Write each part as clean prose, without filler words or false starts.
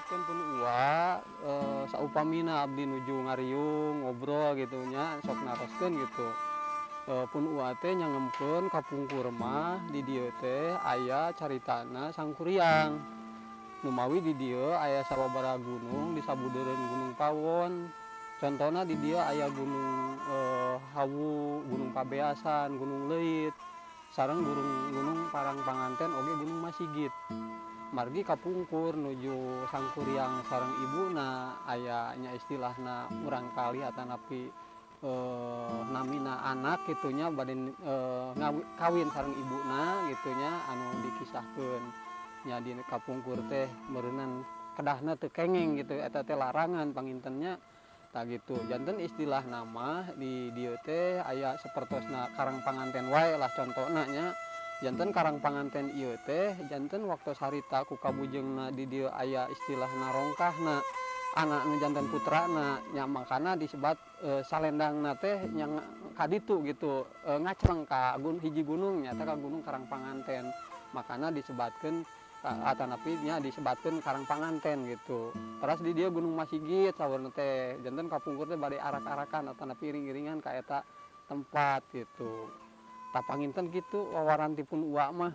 Kan pun saupamina abdi nuju ngariung ngobrol gitu nya sok naroskeun gitu. Pun teh nyangemkeun kapungkur mah di dieu teh aya caritana Sangkuriang. Nu mawi di dieu aya sababaraha gunung di sabudeureun Gunung Pawon. Contohna di dieu aya Gunung Hawu, Gunung Pabeasan, Gunung Leuit, sareng gunung Parangpanganten oge Gunung Masigit. Margi kapungkur nuju Sangkuriang sareng ibuna aya nya istilahna urang kali atanapi namina anak gitunya bade kawin sareng ibuna gitunya anu dikisahkeun nya di kapungkur teh meureunnan kedahna teu kengeng gitu eta teh larangan pangintennya tah gitu. Janten istilah nama di dieu teh aya sapertosna karang panganten wae lah contona nya. Janten karang panganten ieu teh janten waktu sarita ku kabujeungna di dieu aya istilahna rongkahna anak nu janten putrana nya makana disebat salendangna teh yang kaditu gitu ngacreng ka hiji gunung nya teh ka gunung karang panganten makana disebatkeun atanapi nya disebatkeun karang panganten gitu. Terus di dieu Gunung Masigit saweurna teh janten kapungkur teh bade arak-arakan atanapi iring-iringan ka eta tempat gitu. Tapanginten gitu wawarantipun mah.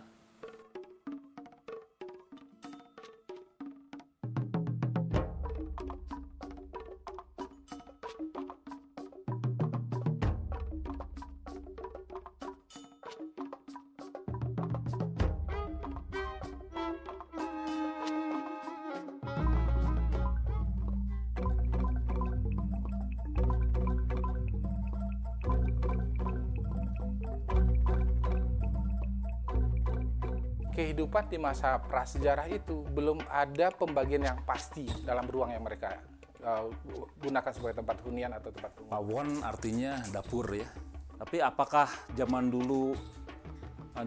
Kehidupan di masa prasejarah itu belum ada pembagian yang pasti dalam ruang yang mereka gunakan sebagai tempat hunian atau tempat rumah. Pawon artinya dapur ya. Tapi apakah zaman dulu,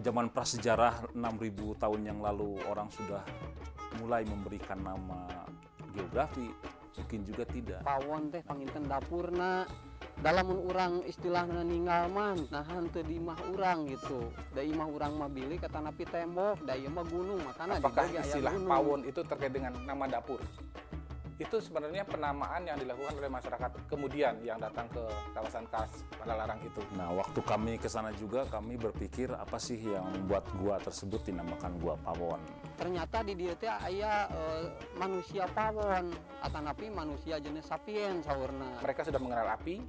zaman prasejarah 6.000 tahun yang lalu orang sudah mulai memberikan nama geografi? Mungkin juga tidak. Pawon teh panginten dapurna. Dalam urang istilahna ninggal mah nahan teu di imah urang gitu. Da imah urang mah bilik atanapi tembok, da ieu mah gunung makana apakah istilah pawon itu terkait dengan nama dapur? Itu sebenarnya penamaan yang dilakukan oleh masyarakat kemudian yang datang ke kawasan Kars Padalarang itu. Nah, waktu kami ke sana juga kami berpikir apa sih yang membuat gua tersebut dinamakan Gua Pawon. Ternyata di dieu teh aya manusia pawon atanapi manusia jenis sapien saurna. Mereka sudah mengenal api.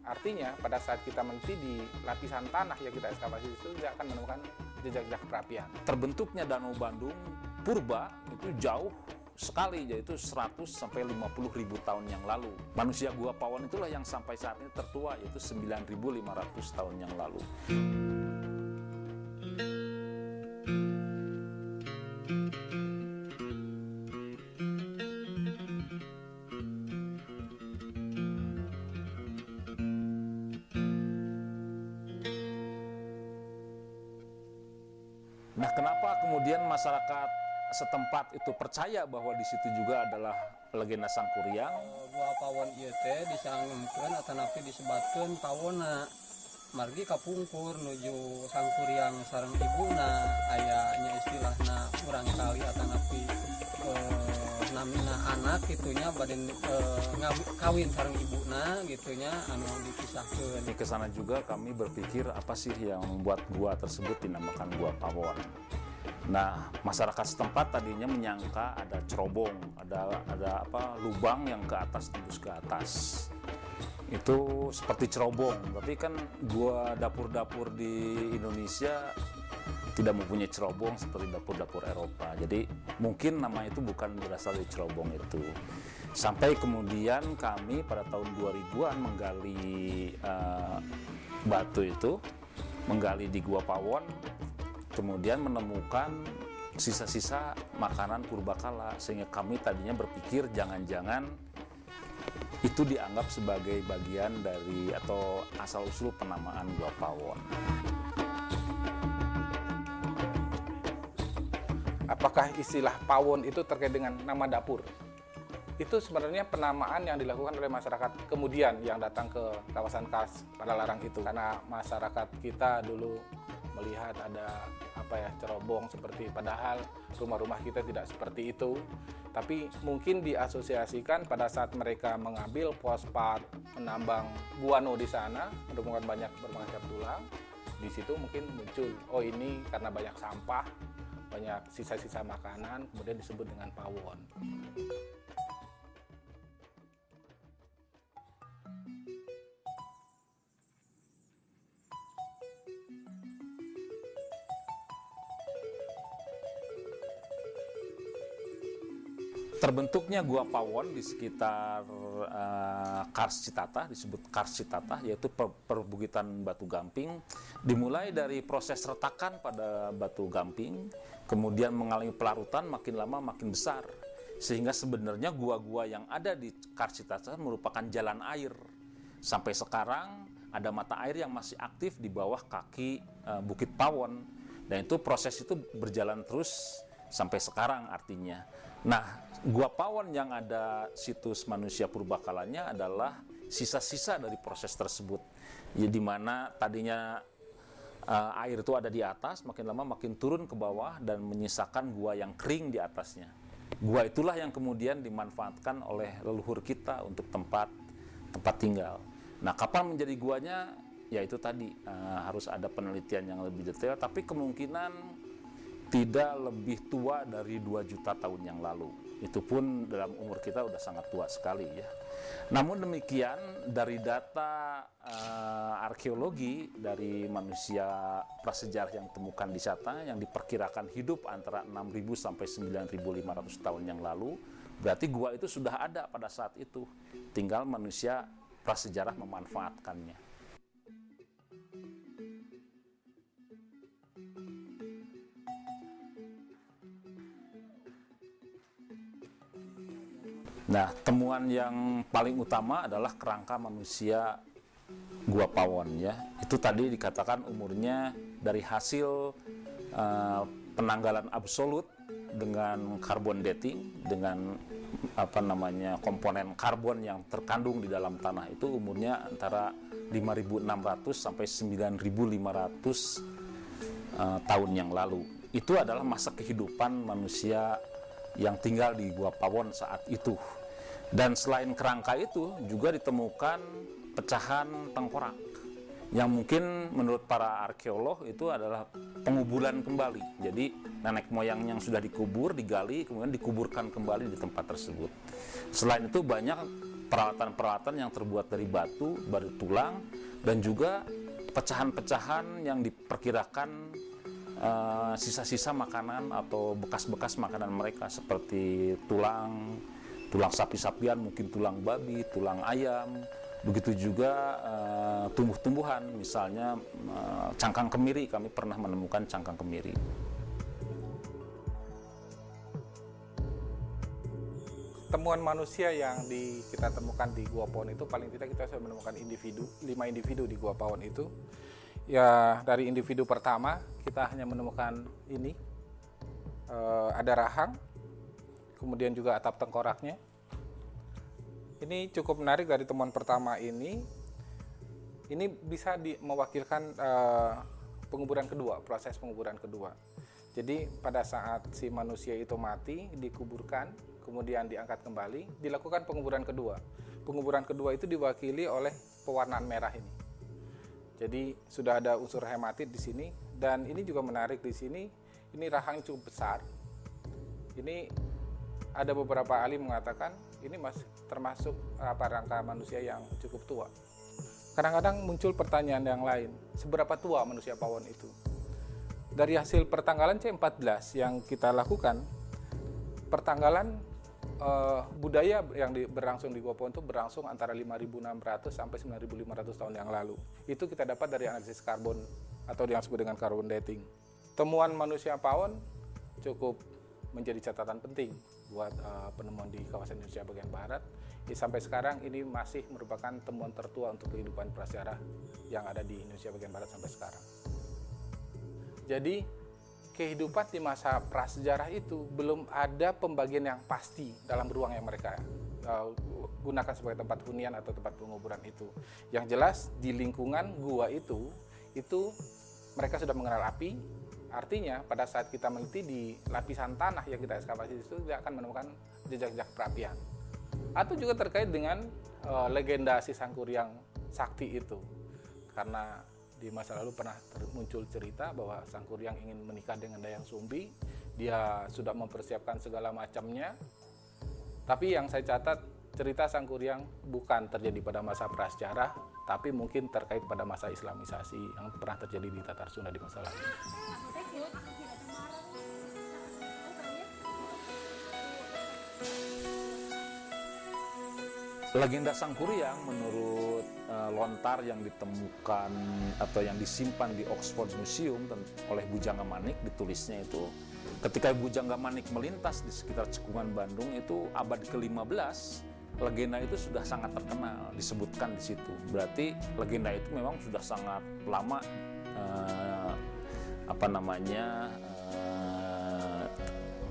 Artinya pada saat kita meneliti di lapisan tanah yang kita ekskavasi itu dia akan menemukan jejak-jejak perapian. Terbentuknya Danau Bandung purba itu jauh sekali, yaitu 100 sampai 50.000 tahun yang lalu. Manusia Gua Pawon itulah yang sampai saat ini tertua, yaitu 9.500 tahun yang lalu. Nah, kenapa kemudian masyarakat setempat itu percaya bahwa di situ juga adalah legenda Sangkuriang? Gua Pawon ieu teh disangemkeun atanapi disebatkeun pawona. Margi kapungkur nuju Sangkuriang sareng ibuna aya nya istilahna urang kali atanapi namina anak gitunya bade kawin sareng ibuna gitunya anu dipisahkeun. Ke sana juga kami berpikir apa sih yang membuat gua tersebut dinamakan Gua Pawon. Nah, masyarakat setempat tadinya menyangka ada cerobong, ada lubang yang ke atas tembus ke atas. Itu seperti cerobong, tapi kan gua dapur-dapur di Indonesia tidak mempunyai cerobong seperti dapur-dapur Eropa. Jadi mungkin nama itu bukan berasal dari cerobong itu. Sampai kemudian kami pada tahun 2000-an menggali batu itu, menggali di Gua Pawon, kemudian menemukan sisa-sisa makanan purbakala, sehingga kami tadinya berpikir jangan-jangan itu dianggap sebagai bagian dari atau asal-usul penamaan Gua Pawon. Apakah istilah pawon itu terkait dengan nama dapur? Itu sebenarnya penamaan yang dilakukan oleh masyarakat kemudian yang datang ke kawasan Kars Padalarang itu. Karena masyarakat kita dulu melihat ada cerobong seperti, padahal rumah-rumah kita tidak seperti itu. Tapi mungkin diasosiasikan pada saat mereka mengambil fosfat, menambang guano di sana, menemukan banyak bermacam tulang. Di situ mungkin muncul, oh ini karena banyak sampah, banyak sisa-sisa makanan, kemudian disebut dengan pawon. Terbentuknya Gua Pawon di sekitar Kars Citata, disebut Kars Citata, yaitu perbukitan batu gamping, dimulai dari proses retakan pada batu gamping, kemudian mengalami pelarutan, makin lama makin besar, sehingga sebenarnya gua-gua yang ada di Kars Citata merupakan jalan air. Sampai sekarang ada mata air yang masih aktif di bawah kaki Bukit Pawon, dan itu proses itu berjalan terus sampai sekarang artinya. Nah, Gua Pawon yang ada situs manusia purbakalanya adalah sisa-sisa dari proses tersebut. Ya, di mana tadinya air itu ada di atas, makin lama makin turun ke bawah dan menyisakan gua yang kering di atasnya. Gua itulah yang kemudian dimanfaatkan oleh leluhur kita untuk tempat tinggal. Nah, kapan menjadi guanya? Ya itu tadi harus ada penelitian yang lebih detail, tapi kemungkinan tidak lebih tua dari 2 juta tahun yang lalu. Itu pun dalam umur kita udah sangat tua sekali ya. Namun demikian, dari data arkeologi dari manusia prasejarah yang ditemukan di sana, yang diperkirakan hidup antara 6.000 sampai 9.500 tahun yang lalu, berarti gua itu sudah ada pada saat itu. Tinggal manusia prasejarah memanfaatkannya. Nah, temuan yang paling utama adalah kerangka manusia Gua Pawon ya. Itu tadi dikatakan umurnya dari hasil penanggalan absolut dengan carbon dating, dengan komponen karbon yang terkandung di dalam tanah, itu umurnya antara 5.600 sampai 9.500 tahun yang lalu. Itu adalah masa kehidupan manusia yang tinggal di Gua Pawon saat itu. Dan selain kerangka itu juga ditemukan pecahan tengkorak yang mungkin menurut para arkeolog itu adalah penguburan kembali. Jadi nenek moyang yang sudah dikubur, digali, kemudian dikuburkan kembali di tempat tersebut. Selain itu banyak peralatan-peralatan yang terbuat dari batu tulang, dan juga pecahan-pecahan yang diperkirakan sisa-sisa makanan atau bekas-bekas makanan mereka, seperti tulang sapi-sapian, mungkin tulang babi, tulang ayam, begitu juga tumbuh-tumbuhan, misalnya cangkang kemiri. Kami pernah menemukan cangkang kemiri. Temuan manusia yang kita temukan di Gua Pawon itu, paling tidak kita sudah menemukan 5 individu di Gua Pawon itu. Ya, dari individu pertama kita hanya menemukan ini, ada rahang, kemudian juga atap tengkoraknya. Ini cukup menarik dari temuan pertama ini. Ini bisa mewakilkan penguburan kedua, proses penguburan kedua. Jadi pada saat si manusia itu mati, dikuburkan, kemudian diangkat kembali, dilakukan penguburan kedua. Penguburan kedua itu diwakili oleh pewarnaan merah ini. Jadi sudah ada unsur hematit di sini, dan ini juga menarik di sini. Ini rahang cukup besar. Ini ada beberapa ahli mengatakan ini masih termasuk rangka manusia yang cukup tua. Kadang-kadang muncul pertanyaan yang lain, seberapa tua manusia Pawon itu? Dari hasil pertanggalan C14 yang kita lakukan, pertanggalan budaya yang berlangsung di Gua Pawon itu berlangsung antara 5.600 sampai 9.500 tahun yang lalu. Itu kita dapat dari analisis karbon atau yang disebut dengan carbon dating. Temuan manusia Pawon cukup menjadi catatan penting buat penemuan di kawasan Indonesia bagian barat. Sampai sekarang ini masih merupakan temuan tertua untuk kehidupan prasejarah yang ada di Indonesia bagian barat sampai sekarang. Jadi kehidupan di masa prasejarah itu belum ada pembagian yang pasti dalam ruang yang mereka gunakan sebagai tempat hunian atau tempat penguburan itu. Yang jelas di lingkungan gua itu mereka sudah mengenal api. Artinya pada saat kita meneliti di lapisan tanah yang kita ekskavasi itu tidak akan menemukan jejak-jejak perapian. Atau juga terkait dengan legenda si Sangkuriang Sakti itu. Karena di masa lalu pernah muncul cerita bahwa Sangkuriang ingin menikah dengan Dayang Sumbi. Dia sudah mempersiapkan segala macamnya. Tapi yang saya catat, cerita Sangkuriang bukan terjadi pada masa prasejarah, tapi mungkin terkait pada masa Islamisasi yang pernah terjadi di Tatar Sunda di masa lalu. Legenda Sangkuriang menurut lontar yang ditemukan atau yang disimpan di Oxford Museum oleh Bujangga Manik, ditulisnya itu ketika Bujangga Manik melintas di sekitar Cekungan Bandung itu abad ke-15, legenda itu sudah sangat terkenal, disebutkan di situ. Berarti legenda itu memang sudah sangat lama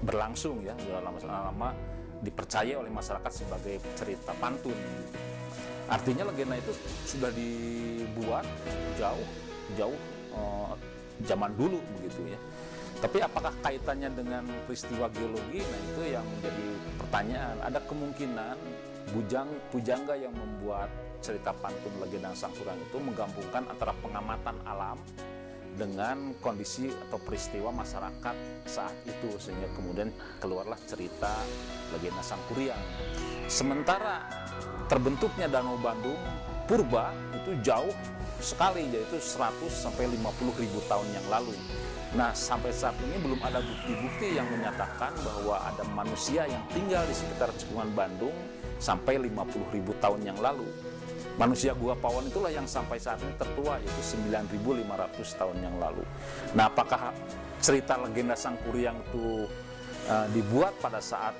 berlangsung ya, sudah lama dipercaya oleh masyarakat sebagai cerita pantun. Artinya legenda itu sudah dibuat jauh zaman dulu begitu ya. Tapi apakah kaitannya dengan peristiwa geologi? Nah itu yang menjadi pertanyaan. Ada kemungkinan Bujangga yang membuat cerita pantun legenda Sangkuriang itu menggabungkan antara pengamatan alam dengan kondisi atau peristiwa masyarakat saat itu, sehingga kemudian keluarlah cerita legenda Sangkuriang. Sementara terbentuknya Danau Bandung purba itu jauh sekali, yaitu 100 sampai 50 ribu tahun yang lalu. Nah, sampai saat ini belum ada bukti-bukti yang menyatakan bahwa ada manusia yang tinggal di sekitar Cekungan Bandung sampai 50 ribu tahun yang lalu. Manusia Gua Pawon itulah yang sampai saat ini tertua, yaitu 9.500 tahun yang lalu. Nah, apakah cerita legenda Sangkuriang itu dibuat pada saat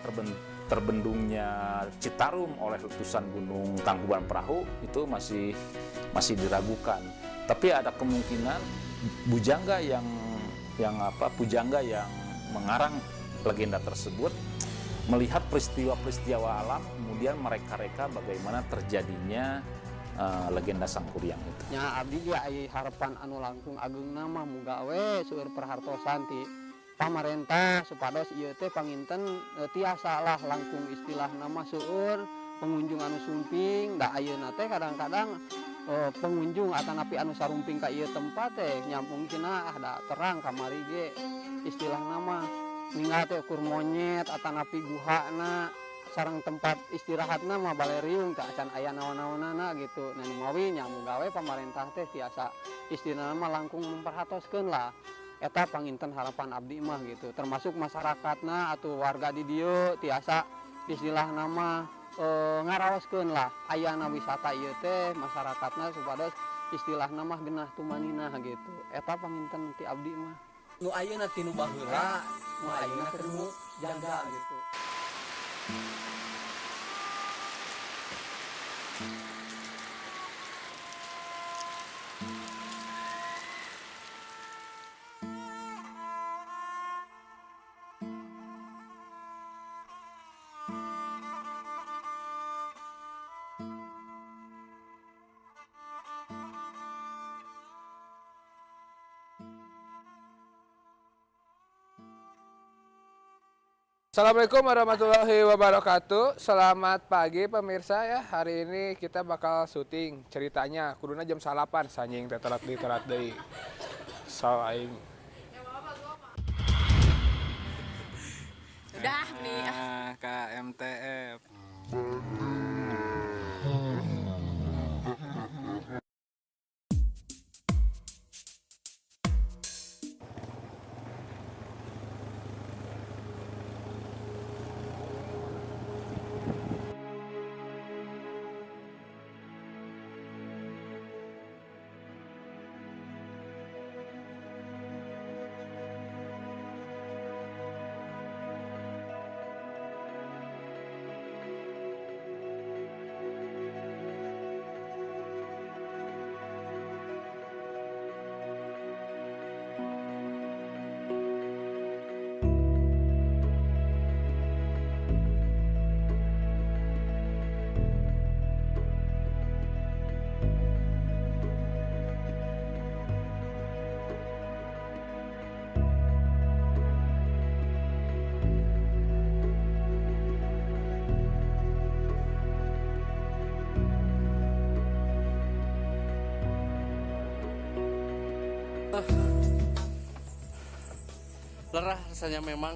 terbendungnya Citarum oleh letusan Gunung Tangkuban Perahu, itu masih diragukan. Tapi ada kemungkinan Bujangga yang mengarang legenda tersebut melihat peristiwa-peristiwa alam, kemudian mereka-reka bagaimana terjadinya legenda Sangkuriang itu. Nya abdi dia aya harapan anu langkung ageungna mah muga we seueur perhartosan ti pamarentah supados ieu teh panginten tiasa lah langkung istilahna mah seueur pengunjung anu sumping. Da ayeuna teh kadang-kadang pengunjung atanapi anu sarumping ka ieu tempat teh nya mungkinna da terang kamari ge istilahna mah ninggal teh ukur monyet atanapi guhana sareng tempat istirahatna mah baleriung teh acan aya naon-naonana gitu. Nah mawi nya muga we pamarentah teh tiasa istilahna mah langkung memperhatoskeun lah eta panginten harapan abdi mah gitu, termasuk masyarakatna atau warga di dieu tiasa istilahna mah ngaraoskeun lah ayana wisata ieu teh masyarakatna supados istilahna mah genah tumaninah gitu. Eta panginten ti abdi mah. Nu ayeuna ti nu baheula, nu ayeuna teh nu jaga gitu. Assalamualaikum warahmatullahi wabarakatuh. Selamat pagi pemirsa ya. Hari ini kita bakal syuting ceritanya. Kuduna jam 8 sanjing teh telat deui. So aing. Udah nih. KMTF. Lelah rasanya memang,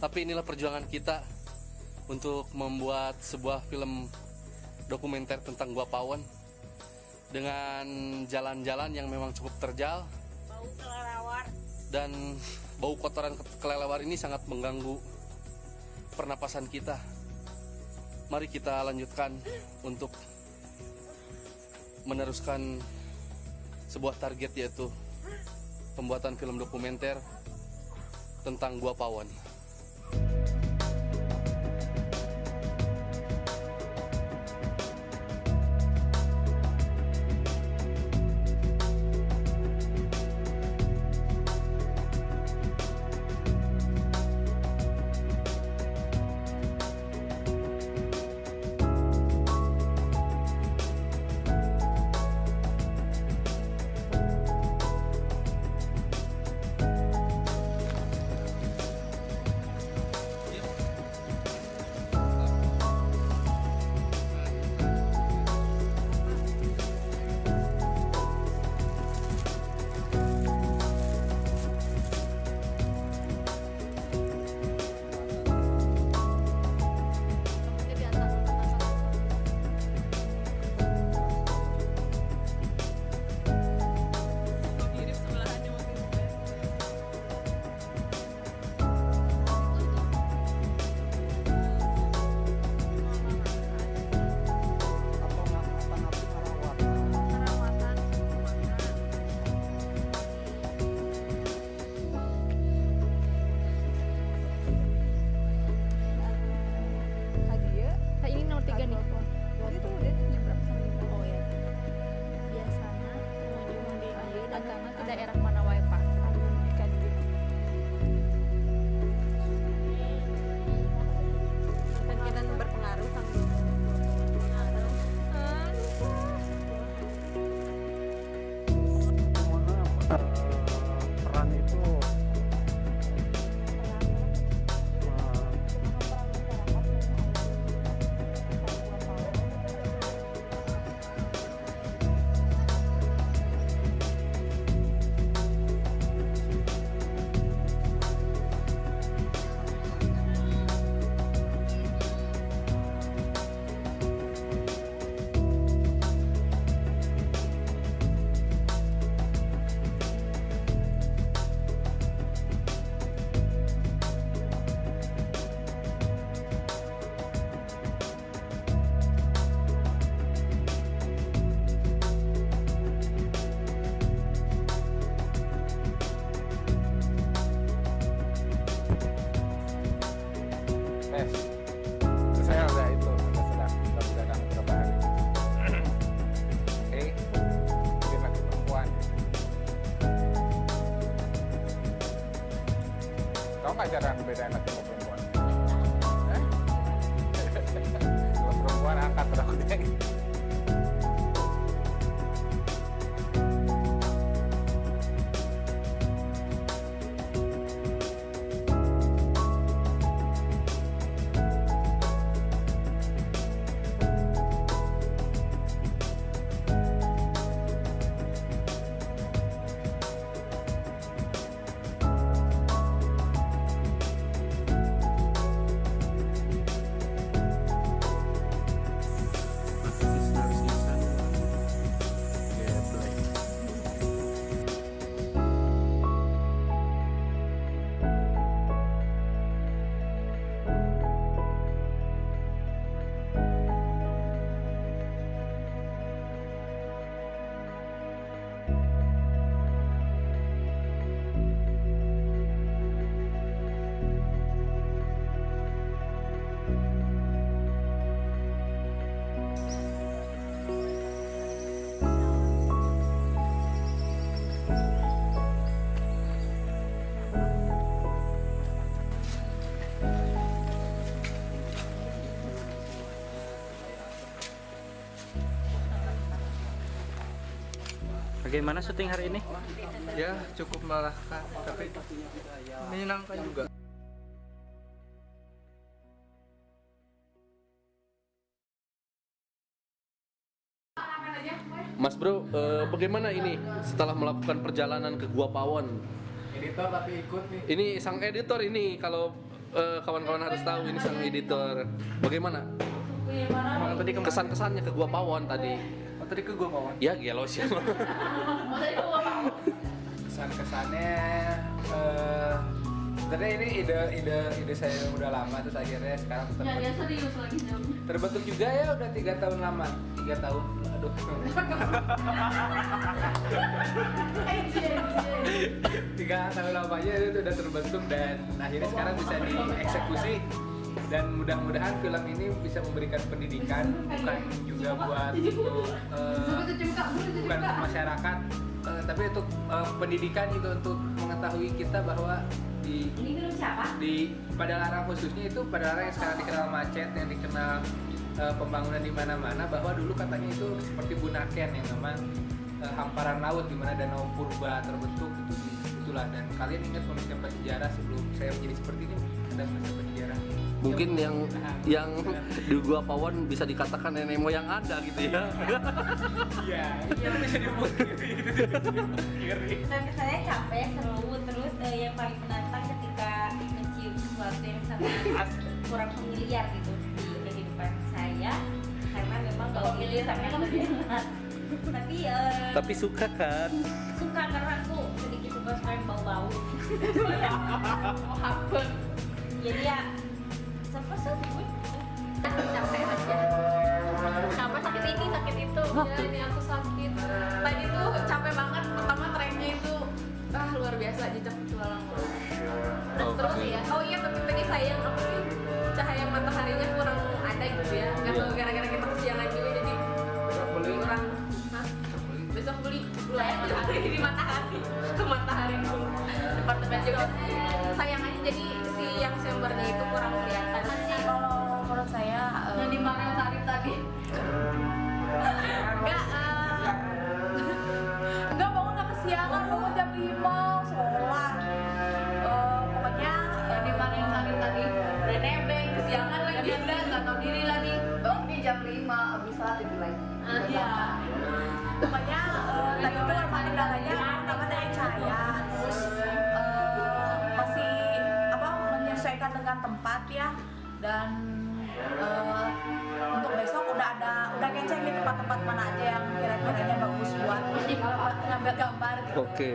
tapi inilah perjuangan kita untuk membuat sebuah film dokumenter tentang Gua Pawon dengan jalan-jalan yang memang cukup terjal. Bau kelelawar. Dan bau kotoran kelelawar ini sangat mengganggu pernapasan kita. Mari kita lanjutkan untuk meneruskan sebuah target, yaitu pembuatan film dokumenter tentang Gua Pawon. Ini nomor 3 nih. Itu udah nyebrang sama ini. Oh ya. Biasanya pengunjung di ieu datangna ke daerah mana wae, Pak? Kan berpengaruh kan. Peran itu Saya udah itu sudah pegang beberapa hari. Oke, mungkin laki perempuan. Kau nggak jarang bedain laki sama perempuan? Eh? Kalau perempuan angkat berapa deh? Bagaimana syuting hari ini? Ya, cukup melelahkan, tapi menyenangkan juga. Mas Bro, bagaimana ini setelah melakukan perjalanan ke Gua Pawon? Editor tapi ikut nih. Ini sang editor ini, kalau kawan-kawan harus tahu ini sang editor. Bagaimana kesan-kesannya ke Gua Pawon tadi? Oh, tadi ke Gua Pawon. Ya gelo sih. Kesan-kesannya sebenarnya ini ide saya yang udah lama, terus akhirnya sekarang terbentuk juga ya, udah 3 tahun lama. 3 tahun, aduh. 3 tahun lamanya itu udah terbentuk dan akhirnya sekarang bisa dieksekusi, dan mudah-mudahan film ini bisa memberikan pendidikan, bukan juga buat bukan untuk masyarakat, tapi untuk pendidikan juga, untuk mengetahui kita bahwa di Padalarang khususnya itu, Padalarang yang sekarang dikenal macet, yang dikenal pembangunan di mana-mana, bahwa dulu katanya itu seperti Bunaken yang memang hamparan laut di mana danau purba terbentuk, itulah. Dan kalian ingat manusia prasejarah sebelum saya menjadi seperti ini, ada manusia prasejarah. Mungkin yang di Gua Pawon bisa dikatakan nenek moyang Anda gitu ya. Iya, bisa dibuat gitu. Tapi saya capek, seru, terus yang paling menantang ketika mencium sesuatu yang sangat kurang familiar gitu di kehidupan saya, karena memang bau ini sangat lebih enak. Tapi suka kan? suka karena aku sedikit suka yang bau-bau. Jadi ya seru. Capek aja. Capek, sakit ini, sakit itu. Ya ini aku sakit. Tadi tuh capek banget. Pertama trennya itu luar biasa, jejak petualang. Terus ya. Oh iya, tapi tadi sayang apa sih? Cahaya mataharinya kurang ada gitu ya. Nggak tahu gara-gara kita kesiangan juga jadi kurang. Besok beli di matahari. Ke matahari dulu. Departemen juga sayang aja, jadi si yang sumbernya itu kurang kelihatan. Kalau menurut saya Yang dimarahin Sarif tadi. Enggak, bangun gak kesiangan, bangun jam 5 sekolah. Pokoknya Yang dimarahin Sarif tadi udah nebeng, kesiangan lagi, nggak tahu diri lagi. Bangun di jam 5, abis salat tidur lagi. Iya. pokoknya tadi itu emang kendalanya pertama dari cahaya, terus masih menyesuaikan dengan tempat ya, dan untuk besok udah ngecek di tempat-tempat mana aja yang kira-kiranya bagus buat ngambil gambar gitu. Oke.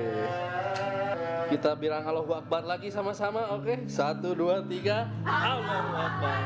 Kita bilang Allahu Akbar lagi sama-sama, oke? 1, 2, 3. Allahu Akbar.